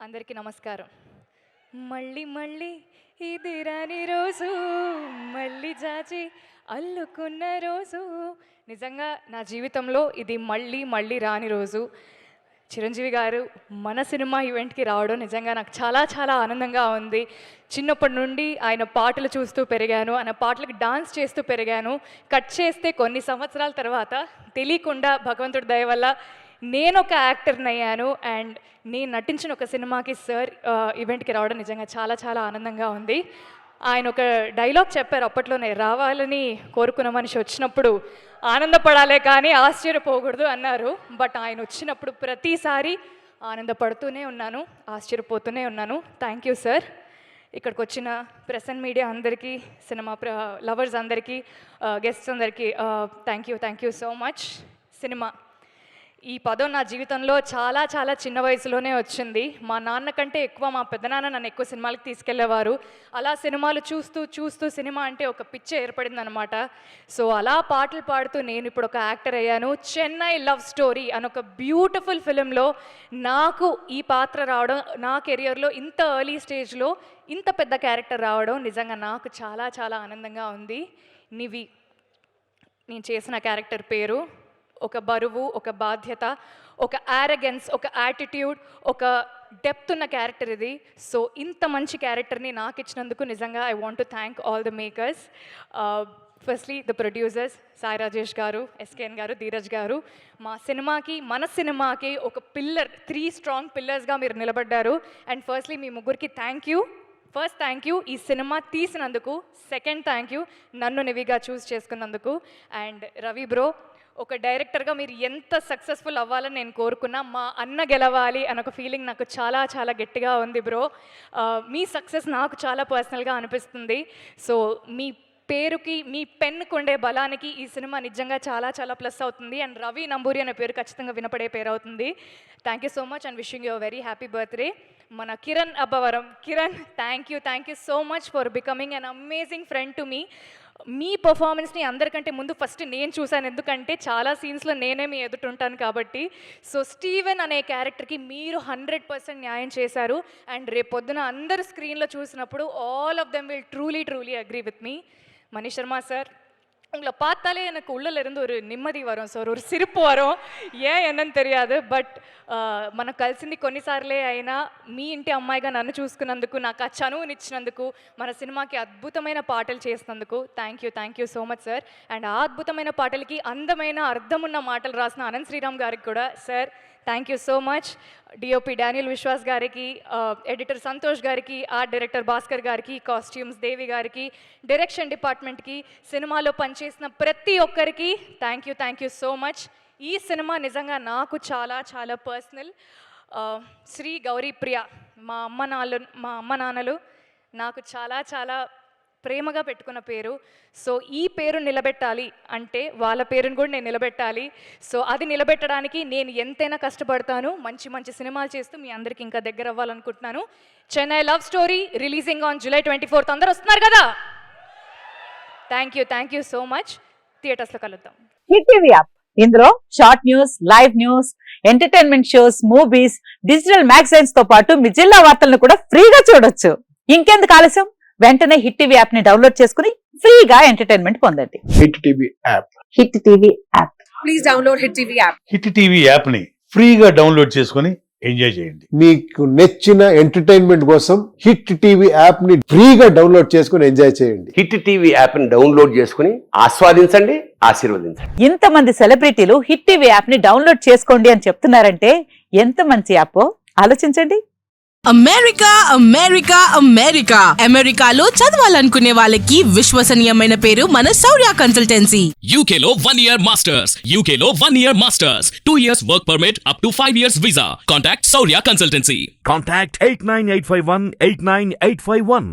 అందరికీ నమస్కారం. మళ్ళీ మళ్ళీ ఇది రాని రోజు, మళ్ళీ జాజి అల్లుకున్న రోజు. నిజంగా నా జీవితంలో ఇది మళ్ళీ మళ్ళీ రాని రోజు. చిరంజీవి గారు మన సినిమా ఈవెంట్కి రావడం నిజంగా నాకు చాలా చాలా ఆనందంగా ఉంది. చిన్నప్పటి నుండి ఆయన పాటలు చూస్తూ పెరిగాను, ఆయన పాటలకు డాన్స్ చేస్తూ పెరిగాను. కట్ చేస్తే కొన్ని సంవత్సరాల తర్వాత తెలియకుండా భగవంతుడి దయ వల్ల నేను ఒక యాక్టర్ని అయ్యాను. అండ్ నేను నటించిన ఒక సినిమాకి సార్ ఈవెంట్కి రావడం నిజంగా చాలా చాలా ఆనందంగా ఉంది. ఆయన ఒక డైలాగ్ చెప్పారు అప్పట్లోనే, రావాలని కోరుకున్న మనిషి వచ్చినప్పుడు ఆనందపడాలే కానీ ఆశ్చర్యపోకూడదు అన్నారు. బట్ ఆయన వచ్చినప్పుడు ప్రతిసారి ఆనందపడుతూనే ఉన్నాను, ఆశ్చర్యపోతూనే ఉన్నాను. Thank you sir. ఇక్కడికి వచ్చిన ప్రెస్ అండ్ మీడియా అందరికీ, సినిమా లవర్స్ అందరికీ, గెస్ట్స్ అందరికీ thank you so much. Cinema ఈ పదం నా జీవితంలో చాలా చాలా చిన్న వయసులోనే వచ్చింది. మా నాన్న కంటే ఎక్కువ మా పెద్దనాన్న నన్ను ఎక్కువ సినిమాలకు తీసుకెళ్లేవారు. అలా సినిమాలు చూస్తూ చూస్తూ సినిమా అంటే ఒక పిచ్చి ఏర్పడింది అనమాట. సో అలా పాటలు పాడుతూ నేను ఇప్పుడు ఒక యాక్టర్ అయ్యాను. చెన్నై లవ్ స్టోరీ అని ఒక బ్యూటిఫుల్ ఫిలింలో నాకు ఈ పాత్ర రావడం, నా కెరియర్లో ఇంత ఎర్లీ స్టేజ్లో ఇంత పెద్ద క్యారెక్టర్ రావడం నిజంగా నాకు చాలా చాలా ఆనందంగా ఉంది. నివి నేను చేసిన క్యారెక్టర్ పేరు. ఒక బరువు, ఒక బాధ్యత, ఒక యారగెన్స్, ఒక యాటిట్యూడ్, ఒక డెప్త్ ఉన్న క్యారెక్టర్ ఇది. సో ఇంత మంచి క్యారెక్టర్ని నాకు ఇచ్చినందుకు నిజంగా I want to thank all the makers. Firstly the producers Sai Rajesh గారు, ఎస్కేఎన్ గారు, ధీరజ్ గారు. మన సినిమాకి ఒక పిల్లర్, 3 స్ట్రాంగ్ పిల్లర్స్గా మీరు నిలబడ్డారు. అండ్ ఫస్ట్లీ మీ ముగ్గురికి thank you. First thank you ఈ సినిమా తీసినందుకు. సెకండ్ థ్యాంక్ యూ నన్ను నివిగా చూస్ చేసుకున్నందుకు. అండ్ రవి బ్రో, ఒక డైరెక్టర్గా మీరు ఎంత సక్సెస్ఫుల్ అవ్వాలని నేను కోరుకున్నా, మా అన్న గెలవాలి అని ఒక ఫీలింగ్ నాకు చాలా చాలా గట్టిగా ఉంది బ్రో. మీ సక్సెస్ నాకు చాలా పర్సనల్గా అనిపిస్తుంది. సో మీ పేరుకి, మీ పెన్నుకు ఉండే బలానికి ఈ సినిమా నిజంగా చాలా చాలా ప్లస్ అవుతుంది. అండ్ రవి నంబూరి అనే పేరు ఖచ్చితంగా వినపడే పేరు అవుతుంది. Thank you so much and wishing you a very happy birthday. మన Kiran Abbavaram, Kiran thank you so much for becoming an amazing friend to me. మీ పర్ఫార్మెన్స్ని అందరికంటే ముందు ఫస్ట్ నేను చూశాను, ఎందుకంటే చాలా సీన్స్లో నేనే మీ ఎదుటుంటాను కాబట్టి. సో స్టీవెన్ అనే క్యారెక్టర్కి మీరు 100% న్యాయం చేశారు. అండ్ రేపు పొద్దున అందరు స్క్రీన్లో చూసినప్పుడు all of them will truly agree with me. Mani Sharma sir, உங்களை பார்த்தாலே எனக்கு உள்ளிருந்து ஒரு நிம்மதி வரும் சார், ஒரு சிரிப்பு வரும். ஏன் என்னன்னு தெரியாது. బట్ మనం కలిసింది కొన్నిసార్లే అయినా మీ ఇంటి అమ్మాయిగా నన్ను చూసుకున్నందుకు, నాకు ఆ చనువునిచ్చినందుకు, మన సినిమాకి అద్భుతమైన పాటలు చేసినందుకు thank you so much sir. And ఆ అద్భుతమైన పాటలకి అందమైన అర్థమున్న మాటలు రాసిన అనంత్ శ్రీరామ్ గారికి కూడా sir thank you so much. DOP Daniel Vishwas గారికి, ఎడిటర్ సంతోష్ గారికి, ఆర్ట్ డైరెక్టర్ భాస్కర్ గారికి, కాస్ట్యూమ్స్ దేవి గారికి, డైరెక్షన్ డిపార్ట్మెంట్కి, సినిమాలో పనిచేసిన ప్రతి ఒక్కరికి థ్యాంక్ యూ సో మచ్. ఈ సినిమా నిజంగా నాకు చాలా చాలా పర్సనల్. శ్రీ గౌరీ ప్రియ, మా అమ్మ నాన్నలు నాకు చాలా చాలా ప్రేమగా పెట్టుకున్న పేరు. సో ఈ పేరు నిలబెట్టాలి అంటే వాళ్ళ పేరుని కూడా నేను నిలబెట్టాలి. సో అది నిలబెట్టడానికి నేను ఎంతైనా కష్టపడతాను. మంచి మంచి సినిమాలు చేస్తూ మీ అందరికి ఇంకా దగ్గర అవ్వాలనుకుంటున్నాను. Chennai love story releasing on July 24th. అందరూ వస్తున్నారు కదా? Thank you so much. థియేటర్స్లో కలుద్దాం. హిట్ టీవీ యాప్, ఇందులో short news, live news, entertainment shows, movies, digital magazines తో పాటు మీ జిల్లా వార్తలను కూడా ఫ్రీగా చూడొచ్చు. ఇంకెందుకు ఆలస్యం, వెంటనే హిట్ టీవీ యాప్ ని డౌన్లోడ్ చేసుకుని ఫ్రీగా ఎంటర్టైన్మెంట్ పొందండి. Hit TV app. Hit TV app. Please download hit TV app. Hit TV app ని ఫ్రీగా డౌన్లోడ్ చేసుకుని ఎంజాయ్ చేయండి. మీకు నచ్చిన ఎంటర్టైన్మెంట్ కోసం హిట్ టీవీ యాప్ ని ఫ్రీగా డౌన్లోడ్ చేసుకుని ఎంజాయ్ చేయండి. హిట్ టీవీ యాప్ ని డౌన్లోడ్ చేసుకుని ఆస్వాదించండి, ఆశీర్వదించండి. ఇంతమంది సెలబ్రిటీలు హిట్ టీవీ యాప్ ని డౌన్లోడ్ చేసుకోండి అని చెప్తున్నారంటే ఎంత మంచి యాప్ ఆలోచించండి. అమెరికాలో చదవాలనుకునే వాళ్ళకి విశ్వసనీయమైన పేరు మన శౌర్య కన్సల్టెన్సీ. UK లో 1 year masters, UK లో 1 year masters, 2 years work permit up to 5 years visa. Contact Saurya Consultancy. Contact 89851 89851.